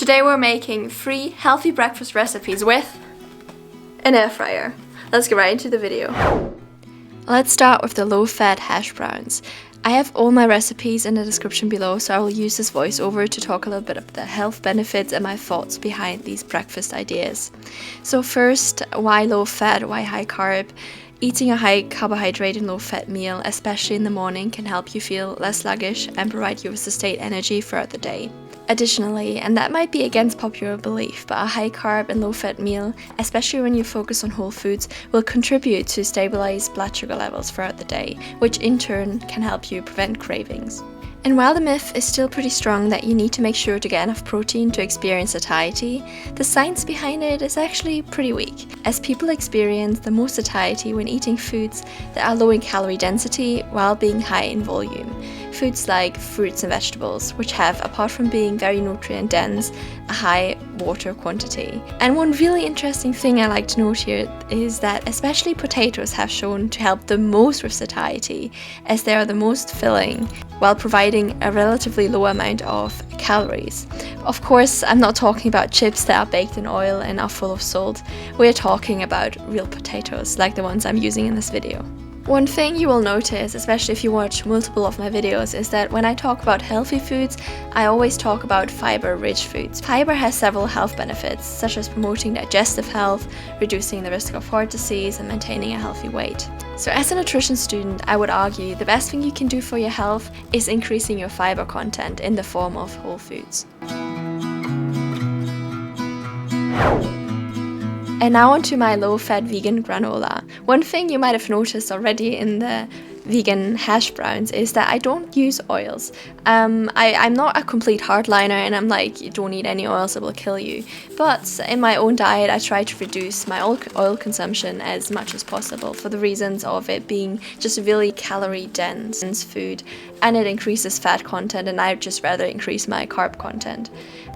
Today we're making 3 healthy breakfast recipes with an air fryer. Let's get right into the video. Let's start with the low-fat hash browns. I have all my recipes in the description below, so I will use this voiceover to talk a little bit of the health benefits and my thoughts behind these breakfast ideas. So first, why low-fat, why high-carb? Eating a high carbohydrate and low fat meal, especially in the morning, can help you feel less sluggish and provide you with sustained energy throughout the day. Additionally, and that might be against popular belief, but a high carb and low fat meal, especially when you focus on whole foods, will contribute to stabilize blood sugar levels throughout the day, which in turn can help you prevent cravings. And while the myth is still pretty strong that you need to make sure to get enough protein to experience satiety, the science behind it is actually pretty weak, as people experience the most satiety when eating foods that are low in calorie density while being high in volume. Foods like fruits and vegetables, which have, apart from being very nutrient dense, a high water quantity. And one really interesting thing I like to note here is that especially potatoes have shown to help the most with satiety, as they are the most filling, while providing a relatively low amount of calories. Of course, I'm not talking about chips that are baked in oil and are full of salt. We're talking about real potatoes, like the ones I'm using in this video. One thing you will notice, especially if you watch multiple of my videos, is that when I talk about healthy foods, I always talk about fiber-rich foods. Fiber has several health benefits, such as promoting digestive health, reducing the risk of heart disease, and maintaining a healthy weight. So as a nutrition student, I would argue the best thing you can do for your health is increasing your fiber content in the form of whole foods. And now onto my low-fat vegan granola. One thing you might have noticed already in the vegan hash browns is that I don't use oils. I'm not a complete hardliner and I'm like, you don't need any oils, it will kill you. But in my own diet, I try to reduce my oil consumption as much as possible for the reasons of it being just really calorie dense food, and it increases fat content, and I'd just rather increase my carb content.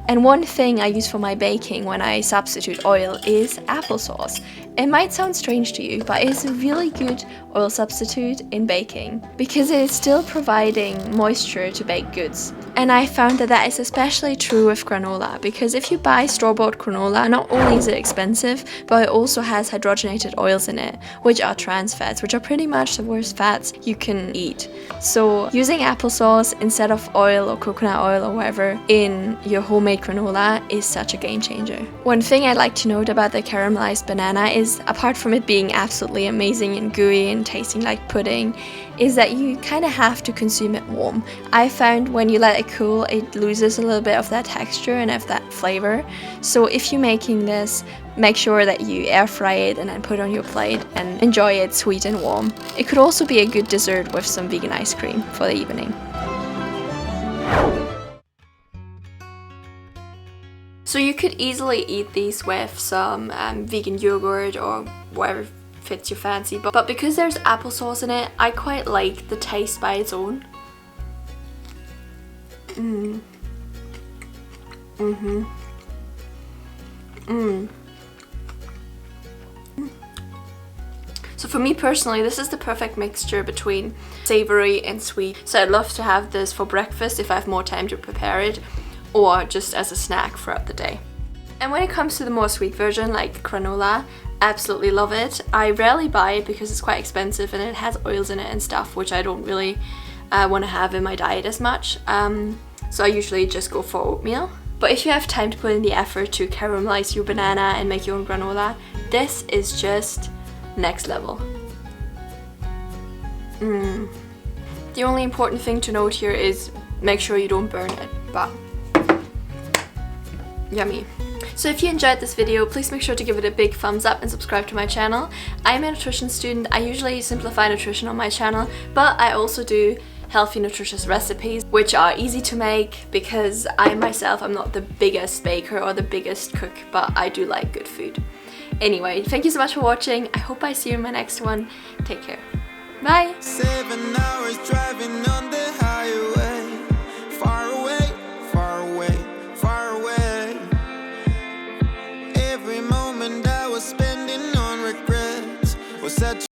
And one thing I use for my baking when I substitute oil is applesauce. It might sound strange to you, but it's a really good oil substitute in baking because it is still providing moisture to baked goods. And I found that that is especially true with granola, because if you buy store-bought granola, not only is it expensive, but it also has hydrogenated oils in it, which are trans fats, which are pretty much the worst fats you can eat. So using applesauce instead of oil or coconut oil or whatever in your homemade granola is such a game changer. One thing I'd like to note about the caramelized banana is, apart from it being absolutely amazing and gooey and tasting like pudding, is that you kind of have to consume it warm. I found when you let it cool, it loses a little bit of that texture and of that flavor. So if you're making this, make sure that you air fry it and then put it on your plate and enjoy it sweet and warm. It could also be a good dessert with some vegan ice cream for the evening. So you could easily eat these with some vegan yogurt or whatever fits your fancy, but because there's applesauce in it, I quite like the taste by its own. So for me personally, this is the perfect mixture between savory and sweet. So I'd love to have this for breakfast if I have more time to prepare it, or just as a snack throughout the day. And when it comes to the more sweet version, like granola, absolutely love it. I rarely buy it because it's quite expensive and it has oils in it and stuff, which I don't really want to have in my diet as much. So I usually just go for oatmeal. But if you have time to put in the effort to caramelize your banana and make your own granola, this is just next level. The only important thing to note here is make sure you don't burn it, but yummy. So if you enjoyed this video, please make sure to give it a big thumbs up and subscribe to my channel. I'm a nutrition student. I usually simplify nutrition on my channel, but I also do healthy, nutritious recipes, which are easy to make because I myself am not the biggest baker or the biggest cook, but I do like good food. Anyway, thank you so much for watching. I hope I see you in my next one. Take care. Bye! 7 hours driving on the highway.